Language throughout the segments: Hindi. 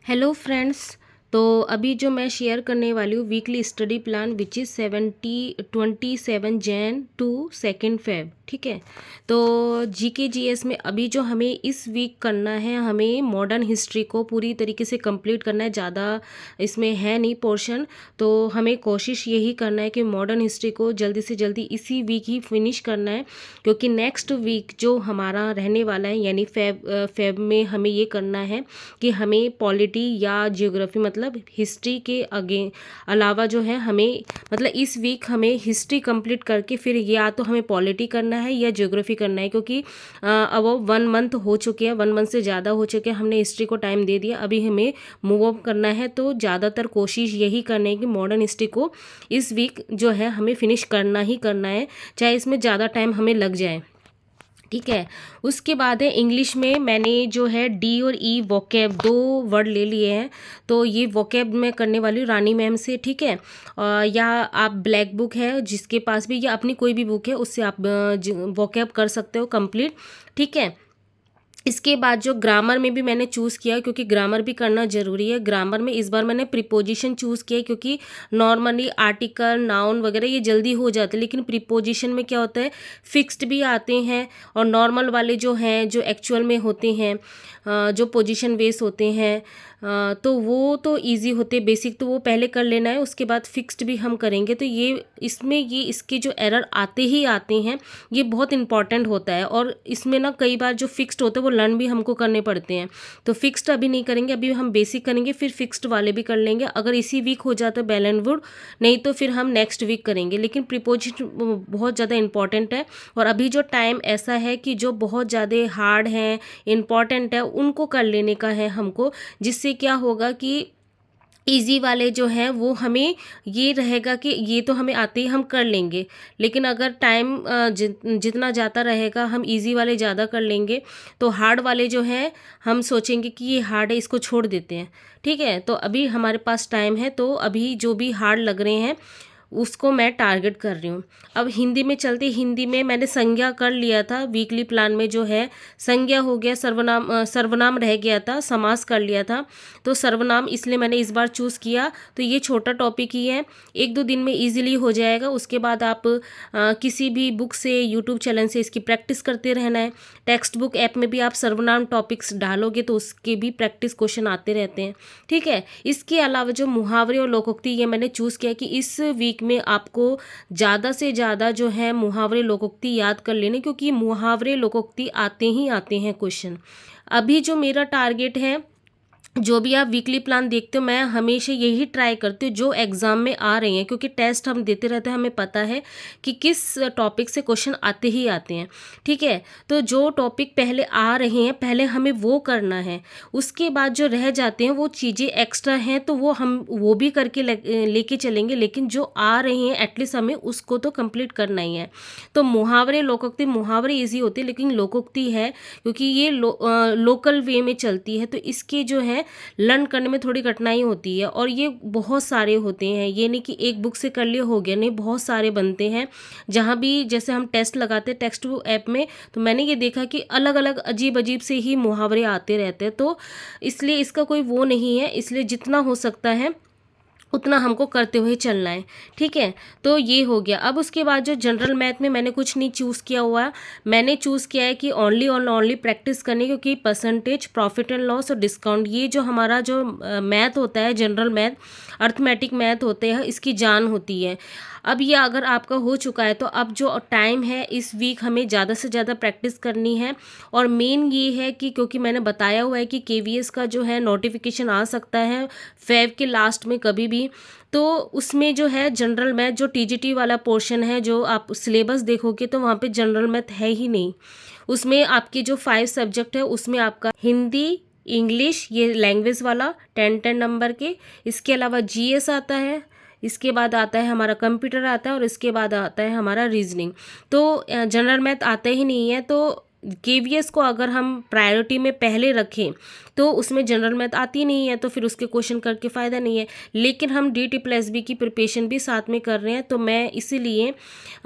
Hello friends. तो अभी जो मैं शेयर करने वाली हूँ weekly study plan which is 27 Jan to 2 Feb. ठीक है। तो जीके जीएस में अभी जो हमें इस वीक करना है, हमें मॉडर्न हिस्ट्री को पूरी तरीके से कंप्लीट करना है। ज़्यादा इसमें है नहीं पोर्शन, तो हमें कोशिश यही करना है कि मॉडर्न हिस्ट्री को जल्दी से जल्दी इसी वीक ही फिनिश करना है, क्योंकि नेक्स्ट वीक जो हमारा रहने वाला है यानी फेब में हमें ये करना है कि हमें पॉलिटी या जियोग्राफी मतलब हिस्ट्री के अलावा जो है हमें मतलब इस वीक हमें हिस्ट्री कंप्लीट करके फिर या तो हमें पॉलिटी करना है या जियोग्राफी करना है, क्योंकि अब वो 1 मंथ हो चुके हैं, 1 मंथ से ज़्यादा हो चुके हैं। हमने हिस्ट्री को टाइम दे दिया, अभी हमें मूव अप करना है। तो ज़्यादातर कोशिश यही करनी है कि मॉडर्न हिस्ट्री को इस वीक जो है हमें फिनिश करना ही करना है, चाहे इसमें ज़्यादा टाइम हमें लग जाए। ठीक है। उसके बाद है इंग्लिश में मैंने जो है डी और ई वोकैब 2 वर्ड ले लिए हैं, तो ये वोकैब मैं करने वाली हूँ रानी मैम से। ठीक है। या आप ब्लैक बुक है जिसके पास भी, या अपनी कोई भी बुक है उससे आप वोकैब कर सकते हो कंप्लीट। ठीक है। इसके बाद जो ग्रामर में भी मैंने चूज़ किया, क्योंकि ग्रामर भी करना ज़रूरी है। ग्रामर में इस बार मैंने प्रीपोजिशन चूज़ किया, क्योंकि नॉर्मली आर्टिकल नाउन वगैरह ये जल्दी हो जाते हैं, लेकिन प्रीपोजिशन में क्या होता है, फिक्स्ड भी आते हैं और नॉर्मल वाले जो हैं जो एक्चुअल में होते हैं, जो पोजीशन बेस होते हैं, तो वो तो इजी होते, बेसिक तो वो पहले कर लेना है, उसके बाद फिक्स्ड भी हम करेंगे। तो ये इसमें ये इसके जो एरर आते ही आते हैं, ये बहुत इंपॉर्टेंट होता है। और इसमें ना कई बार जो फिक्स्ड होते हैं वो लर्न भी हमको करने पड़ते हैं, तो फिक्स्ड अभी नहीं करेंगे, अभी हम बेसिक करेंगे, फिर फिक्स्ड वाले भी कर लेंगे। अगर इसी वीक हो जाता है वेल एंड गुड, नहीं तो फिर हम नेक्स्ट वीक करेंगे। लेकिन प्रीपोजिशन बहुत ज़्यादा इंपॉर्टेंट है, और अभी जो टाइम ऐसा है कि जो बहुत ज़्यादा हार्ड है, इंपॉर्टेंट है, उनको कर लेने का है हमको, जिससे क्या होगा कि इजी वाले जो हैं वो हमें ये रहेगा कि ये तो हमें आते ही हम कर लेंगे। लेकिन अगर टाइम जितना जाता रहेगा हम इजी वाले ज़्यादा कर लेंगे, तो हार्ड वाले जो हैं हम सोचेंगे कि ये हार्ड है, इसको छोड़ देते हैं। ठीक है। तो अभी हमारे पास टाइम है, तो अभी जो भी हार्ड लग रहे हैं उसको मैं टारगेट कर रही हूँ। अब हिंदी में चलते, हिंदी में मैंने संज्ञा कर लिया था वीकली प्लान में, जो है संज्ञा हो गया, सर्वनाम रह गया था, समास कर लिया था। तो सर्वनाम इसलिए मैंने इस बार चूज़ किया। तो ये छोटा टॉपिक ही है, 1-2 दिन में इजीली हो जाएगा। उसके बाद आप किसी भी बुक से, यूट्यूब चैनल से इसकी प्रैक्टिस करते रहना है। टेक्स्ट बुक ऐप में भी आप सर्वनाम टॉपिक्स डालोगे तो उसके भी प्रैक्टिस क्वेश्चन आते रहते हैं। ठीक है। इसके अलावा जो मुहावरे और लोकोक्ति, ये मैंने चूज़ किया कि इस वीक में आपको ज़्यादा से ज़्यादा जो है मुहावरे लोकोक्ति याद कर लेने, क्योंकि मुहावरे लोकोक्ति आते ही आते हैं क्वेश्चन। अभी जो मेरा टारगेट है, जो भी आप वीकली प्लान देखते हो, मैं हमेशा यही ट्राई करती हूँ जो एग्ज़ाम में आ रही हैं, क्योंकि टेस्ट हम देते रहते हैं, हमें पता है कि किस टॉपिक से क्वेश्चन आते ही आते हैं। ठीक है। तो जो टॉपिक पहले आ रहे हैं पहले हमें वो करना है, उसके बाद जो रह जाते हैं वो चीज़ें एक्स्ट्रा हैं तो वो हम वो भी करके लेके चलेंगे, लेकिन जो आ रहे हैं एटलीस्ट हमें उसको तो कंप्लीट करना ही है। तो मुहावरे लोकोक्ति, मुहावरे ईजी होते हैं, लेकिन लोकोक्ति है क्योंकि ये लोकल वे में चलती है, तो इसके जो है लर्न करने में थोड़ी कठिनाई होती है। और ये बहुत सारे होते हैं, ये नहीं कि एक बुक से कर लिए हो गया, नहीं, बहुत सारे बनते हैं। जहाँ भी जैसे हम टेस्ट लगाते हैं टेक्स्ट बुक ऐप में, तो मैंने ये देखा कि अलग अलग अजीब अजीब से ही मुहावरे आते रहते हैं, तो इसलिए इसका कोई वो नहीं है। इसलिए जितना हो सकता है उतना हमको करते हुए चलना है। ठीक है। तो ये हो गया। अब उसके बाद जो जनरल मैथ में मैंने कुछ नहीं चूज़ किया हुआ है, मैंने चूज़ किया है कि ओनली और ओनली प्रैक्टिस करनी, क्योंकि परसेंटेज, प्रॉफिट एंड लॉस और डिस्काउंट, ये जो हमारा जो मैथ होता है, जनरल मैथ, अर्थमेटिक मैथ होते हैं, इसकी जान होती है। अब ये अगर आपका हो चुका है तो अब जो टाइम है इस वीक हमें ज़्यादा से ज़्यादा प्रैक्टिस करनी है। और मेन ये है कि क्योंकि मैंने बताया हुआ है कि केवीएस का जो है नोटिफिकेशन आ सकता है फेब के लास्ट में कभी भी, तो उसमें जो है जनरल मैथ जो टीजीटी वाला पोर्शन है, जो आप सिलेबस देखोगे तो वहाँ पे जनरल मैथ है ही नहीं। उसमें आपके जो 5 सब्जेक्ट है उसमें आपका हिंदी, इंग्लिश, ये लैंग्वेज वाला 10-10 नंबर के, इसके अलावा जीएस आता है, इसके बाद आता है हमारा कंप्यूटर आता है, और इसके बाद आता है हमारा रीजनिंग। तो जनरल मैथ आता ही नहीं है। तो केवीएस को अगर हम प्रायोरिटी में पहले रखें तो उसमें जनरल मैथ आती नहीं है, तो फिर उसके क्वेश्चन करके फ़ायदा नहीं है। लेकिन हम DT+B की प्रिपरेशन भी साथ में कर रहे हैं, तो मैं इसीलिए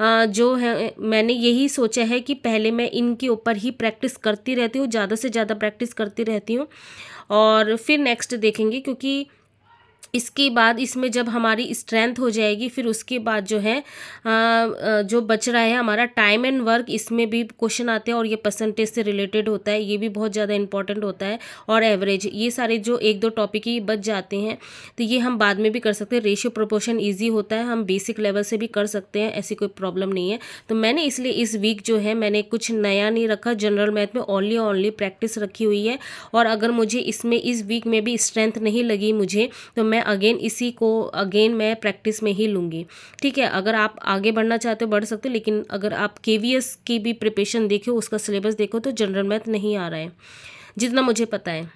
जो है मैंने यही सोचा है कि पहले मैं इनके ऊपर ही प्रैक्टिस करती रहती हूँ, ज़्यादा से ज़्यादा प्रैक्टिस करती रहती हूँ। और फिर नेक्स्ट देखेंगे, क्योंकि इसके बाद इसमें जब हमारी स्ट्रेंथ हो जाएगी फिर उसके बाद जो है जो बच रहा है हमारा टाइम एंड वर्क, इसमें भी क्वेश्चन आते हैं और ये परसेंटेज से रिलेटेड होता है, ये भी बहुत ज़्यादा इंपॉर्टेंट होता है। और एवरेज, ये सारे जो एक दो टॉपिक ही बच जाते हैं तो ये हम बाद में भी कर सकते हैं। रेशियो प्रोपोर्शन ईजी होता है, हम बेसिक लेवल से भी कर सकते हैं, ऐसी कोई प्रॉब्लम नहीं है। तो मैंने इसलिए इस वीक जो है मैंने कुछ नया नहीं रखा, जनरल मैथ में ओनली प्रैक्टिस रखी हुई है। और अगर मुझे इसमें इस वीक में भी स्ट्रेंथ नहीं लगी मुझे, तो मैं अगेन इसी को मैं प्रैक्टिस में ही लूँगी। ठीक है, अगर आप आगे बढ़ना चाहते हो बढ़ सकते हो, लेकिन अगर आप केवीएस की भी प्रिपरेशन देखो, उसका सिलेबस देखो, तो जनरल मैथ नहीं आ रहा है जितना मुझे पता है।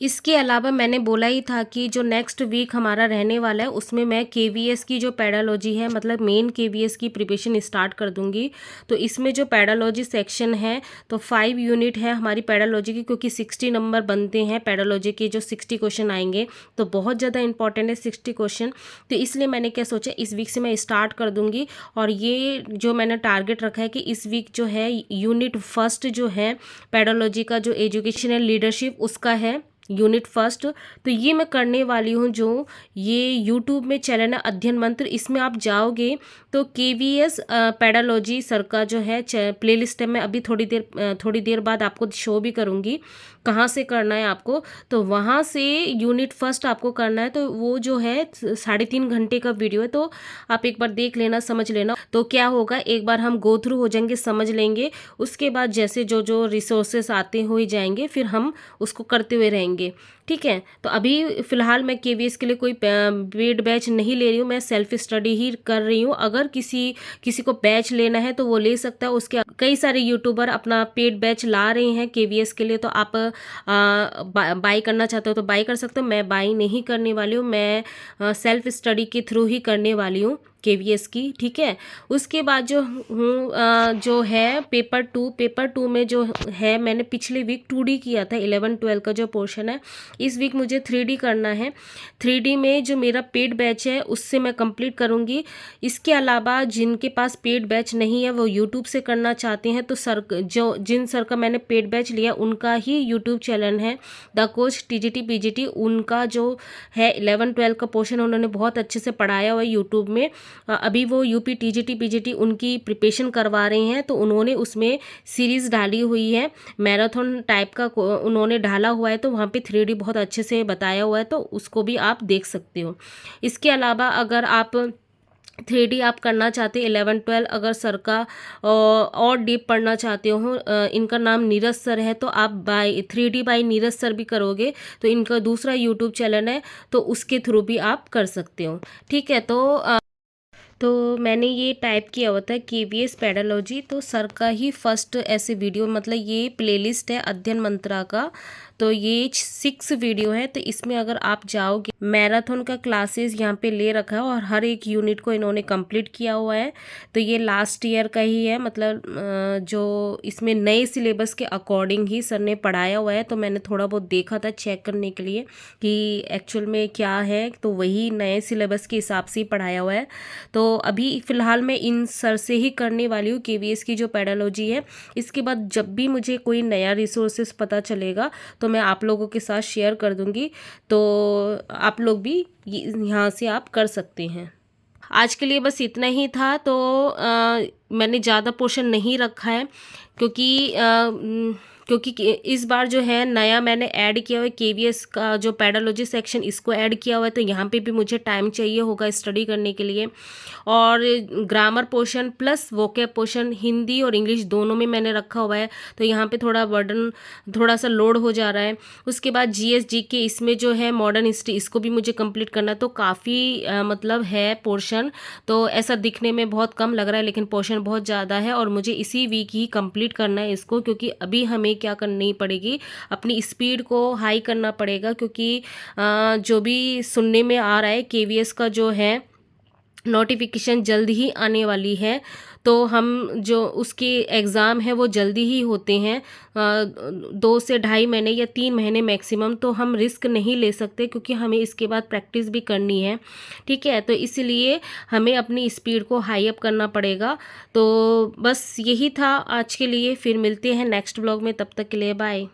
इसके अलावा मैंने बोला ही था कि जो नेक्स्ट वीक हमारा रहने वाला है उसमें मैं केवीएस की जो पैडालॉजी है, मतलब मेन केवीएस की प्रिपरेशन स्टार्ट कर दूंगी। तो इसमें जो पैडालॉजी सेक्शन है तो 5 यूनिट है हमारी पैडालॉजी की, क्योंकि 60 नंबर बनते हैं पैडालॉजी के, जो 60 क्वेश्चन आएंगे तो बहुत ज़्यादा इंपॉर्टेंट है 60 क्वेश्चन। तो इसलिए मैंने क्या सोचा, इस वीक से मैं स्टार्ट कर दूंगी। और ये जो मैंने टारगेट रखा है कि इस वीक जो है यूनिट फर्स्ट जो है पैडालॉजी का, जो एजुकेशनल लीडरशिप उसका है यूनिट फर्स्ट, तो ये मैं करने वाली हूँ। जो ये यूट्यूब में चैनल है अध्ययन मंत्र, इसमें आप जाओगे तो केवीएस पैडालॉजी सर का जो है प्लेलिस्ट है, मैं अभी थोड़ी देर बाद आपको शो भी करूँगी कहाँ से करना है आपको। तो वहाँ से यूनिट फर्स्ट आपको करना है, तो वो जो है 3.5 घंटे का वीडियो है, तो आप एक बार देख लेना, समझ लेना। तो क्या होगा, एक बार हम गो थ्रू हो जाएंगे, समझ लेंगे, उसके बाद जैसे जो जो रिसोर्सेस आते हुए जाएंगे फिर हम उसको करते हुए रहेंगे। ठीक है, तो अभी फ़िलहाल मैं केवीएस के लिए कोई पेड बैच नहीं ले रही हूँ, मैं सेल्फ स्टडी ही कर रही हूँ। अगर किसी को बैच लेना है तो वो ले सकता है, उसके कई सारे यूट्यूबर अपना पेड बैच ला रहे हैं केवीएस के लिए, तो आप बाई करना चाहते हो तो बाई कर सकते हो। मैं बाई नहीं करने वाली हूँ, मैं सेल्फ स्टडी के थ्रू ही करने वाली हूँ केवीएस की। ठीक है, उसके बाद जो है पेपर टू में जो है, मैंने पिछले वीक 2D किया था, 11-12 का जो पोर्शन है। इस वीक मुझे 3D करना है। 3D में जो मेरा पेड बैच है उससे मैं कंप्लीट करूँगी। इसके अलावा जिनके पास पेड बैच नहीं है वो यूट्यूब से करना चाहते हैं, तो जिन सर का मैंने पेड बैच लिया उनका ही यूट्यूब चैनल है द कोच टीजीटी पीजीटी, उनका जो है 11-12 का पोर्शन उन्होंने बहुत अच्छे से पढ़ाया हुआ है यूट्यूब में। अभी वो यूपी टीजीटी पीजीटी उनकी प्रिपरेशन करवा रहे हैं, तो उन्होंने उसमें सीरीज़ डाली हुई है, मैराथन टाइप का उन्होंने डाला हुआ है, तो वहाँ पे 3D बहुत अच्छे से बताया हुआ है, तो उसको भी आप देख सकते हो। इसके अलावा अगर आप 3D आप करना चाहते 11-12, अगर सर का और डीप पढ़ना चाहते हो, इनका नाम नीरज सर है, तो आप 3D बाय नीरज सर भी करोगे तो इनका दूसरा यूट्यूब चैनल है, तो उसके थ्रू भी आप कर सकते हो। ठीक है, तो मैंने ये टाइप किया हुआ था केवीएस पैडालॉजी, तो सर का ही फर्स्ट ऐसे वीडियो, मतलब ये प्लेलिस्ट है अध्ययन मंत्रा का, तो ये 6 वीडियो है। तो इसमें अगर आप जाओगे, मैराथन का क्लासेस यहाँ पे ले रखा है और हर एक यूनिट को इन्होंने कंप्लीट किया हुआ है। तो ये लास्ट ईयर का ही है, मतलब जो इसमें नए सिलेबस के अकॉर्डिंग ही सर ने पढ़ाया हुआ है। तो मैंने थोड़ा बहुत देखा था चेक करने के लिए कि एक्चुअल में क्या है, तो वही नए सिलेबस के हिसाब से ही पढ़ाया हुआ है। तो अभी फ़िलहाल मैं इन सर से ही करने वाली हूँ केवीएस की जो पैडालॉजी है। इसके बाद जब भी मुझे कोई नया रिसोर्सेस पता चलेगा तो मैं आप लोगों के साथ शेयर कर दूंगी, तो आप लोग भी यहाँ से आप कर सकते हैं। आज के लिए बस इतना ही था। तो मैंने ज़्यादा पोर्शन नहीं रखा है, क्योंकि इस बार जो है नया मैंने ऐड किया हुआ है केवीएस का जो पैडालॉजी सेक्शन, इसको ऐड किया हुआ है, तो यहाँ पे भी मुझे टाइम चाहिए होगा स्टडी करने के लिए। और grammar portion plus vocab portion, Hindi और इंग्लिश दोनों में मैंने रखा हुआ है, तो यहाँ पे थोड़ा बर्डन, थोड़ा सा लोड हो जा रहा है। उसके बाद जीएस जीके, इसमें जो है मॉडर्न हिस्ट्री, इसको भी मुझे कंप्लीट करना है। तो काफ़ी मतलब है पोर्शन, तो ऐसा दिखने में बहुत कम लग रहा है लेकिन पोर्शन बहुत ज़्यादा है, और मुझे इसी वीक ही कंप्लीट करना है इसको, क्योंकि अभी हमें क्या करनी पड़ेगी, अपनी स्पीड को हाई करना पड़ेगा, क्योंकि जो भी सुनने में आ रहा है केवीएस का जो है नोटिफिकेशन जल्द ही आने वाली है, तो हम जो उसके एग्ज़ाम है वो जल्दी ही होते हैं, 2 से 2.5 महीने या 3 महीने मैक्सिमम। तो हम रिस्क नहीं ले सकते, क्योंकि हमें इसके बाद प्रैक्टिस भी करनी है। ठीक है, तो इसलिए हमें अपनी स्पीड को हाई अप करना पड़ेगा। तो बस यही था आज के लिए, फिर मिलते हैं नेक्स्ट ब्लॉग में, तब तक के लिए बाय।